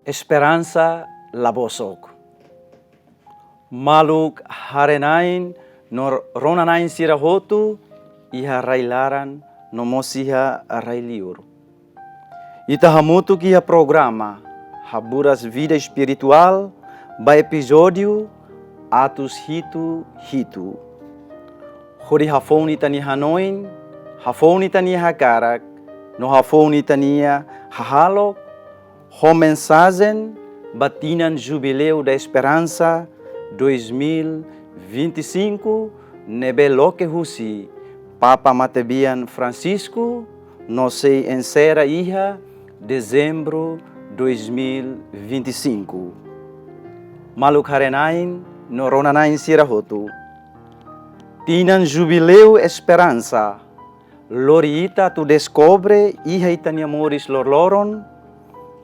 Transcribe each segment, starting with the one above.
Esperança labosok. Maluk harenain nor ronanain sirahotu iha railaran nomosiha railiur. Ita hamutu kia programa Haburas Vida Espiritual ba episódio Atos Hitu. Hori hafoni tani hanoin, hafoni tani hakarak, no hafoni tania hahalok, ho mensagem batinan Jubileu da Esperança 2025 nebe loke husi Papa Matebian Francisco no sei ensera iha dezembro 2025. Maluk harenain no ronanain sirahotu. Tinan Jubileu Esperança. Loriita tu descobre iha itania moris lorloron.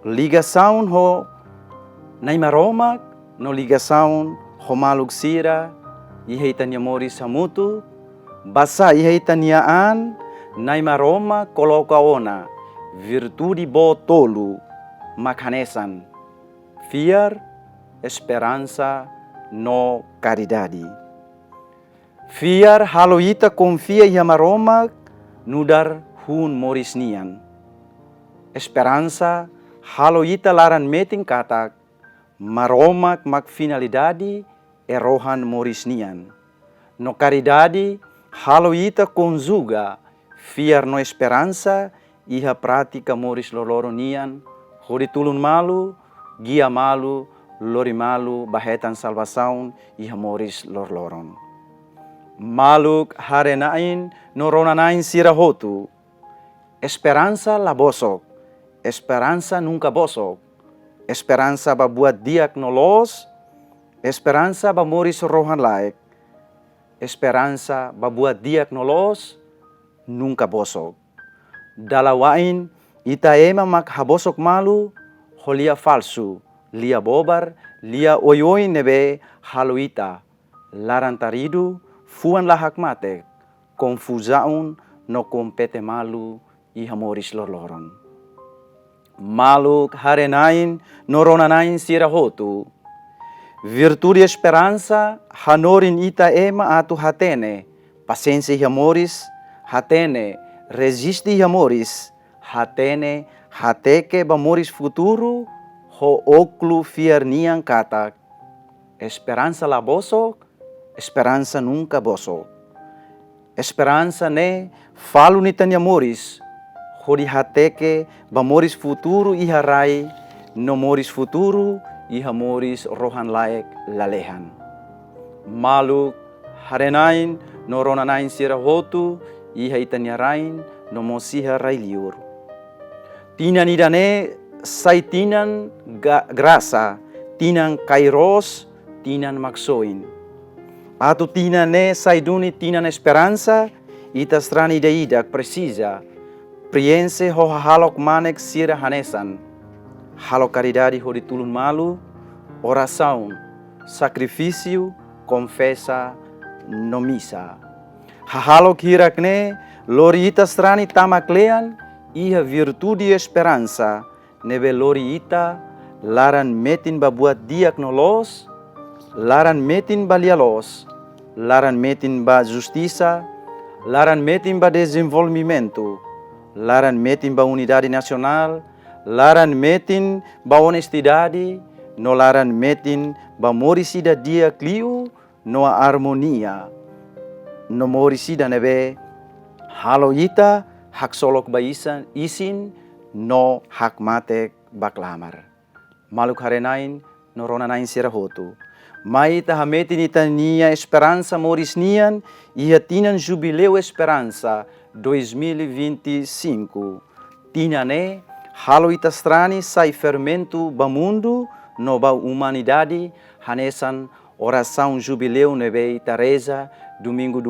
Ligação ho naimaromak no ligação ho maluk sira iha itania moris hamutu. Basa iha itania an naimaroma coloca ona virtude bo tolu makanesan. Fiar esperança no caridade. Fiar haloita confia iha maromak nudar hun morisnian. Esperança haloita laran meting katak maromak mak finalidade erohan morisnian. No caridade haloita conjuga fiar no esperança iha pratica moris loloronian hori tulun malu gia malu lori malu bahetan salvação iha moris lorloron. Maluk harenain no ronanain sirahotu. Esperança labosok. Esperança nunca bosok. Esperança ba buat diak nolos. Esperança ba moris rohan laik. Esperança ba buat diak nolos nunca bosok. Dalawain ita ema mak habosok malu holia falsu. Lia bobar, lia oyoin nebe haluita. Larantaridu fuan lahak mate, confusaun no compete malu iha moris lorloron. Maluk harenain no ronanain sirahotu. Virtude esperança hanorin ita ema atu hatene, paciência iha moris, hatene, resiste iha moris, hatene, hateke ba moris futuro, ho oklu fiarnian katak. Esperança labosok, esperança nunca bosok. Esperança ne falu ni tanya moris. Hori hateke ba moris futuro iha rai. No moris futuro iha moris rohan laek lalehan. Maluk harenain no ronanain sirahotu iha itanya rain no mosiha rai liur. Tinan idane sai tinan grasa. Tinan kairos, tinan maksoin. Atu tina ne saiduni tina esperança, ita strani deida precisa, priense ho halok manek sira hanesan, halok caridade ho ditulun malu, oração, sacrifício, confessa, no misa. Halok hirak ne, lori ita strani tamaklean, iha virtude esperança, nebe lori ita, laran metin babuat diak nolos, laran metin balialos, laran metin ba justiça, laran metin ba desenvolvimento, laran metin ba unidade nacional, laran metin ba honestidade, no laran metin ba morisida dia kliu, no harmonia, no morisida nebe haloita hak solok ba isin, no hak matek baklamar. Maluk harenain no ronanain sirahotu. Mai tahameti ni tania esperança morisnian iha tinan Jubileu Esperança 2025. Tinane halo ita strani sai fermento ba mundo no ba humanidade hanesan oração Jubileu nebe Teresa domingo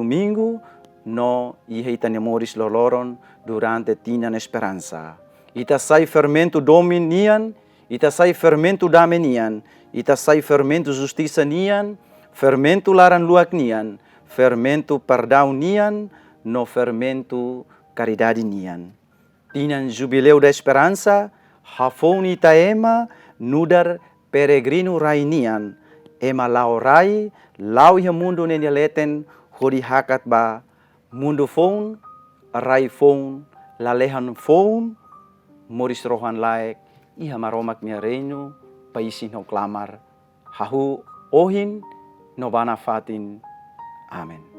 no iha itania moris loloron durante tinan esperança. Ita sai fermento dominian, ita sai fermento damenian, ita sai fermento justiça nian, fermento laran luak nian, fermento perdão nian, no fermento caridade nian. Tinan Jubileu da Esperança, hafoni taema, nudar peregrino rainian, ema lao rai, lau iha mundo neneleten, hori hakat ba, mundo phone, rai phone, lalehan phone, moris rohan laek, iha maromak mia reino, paisin ho klamar, hahu ohin, nobana fatin. Amen.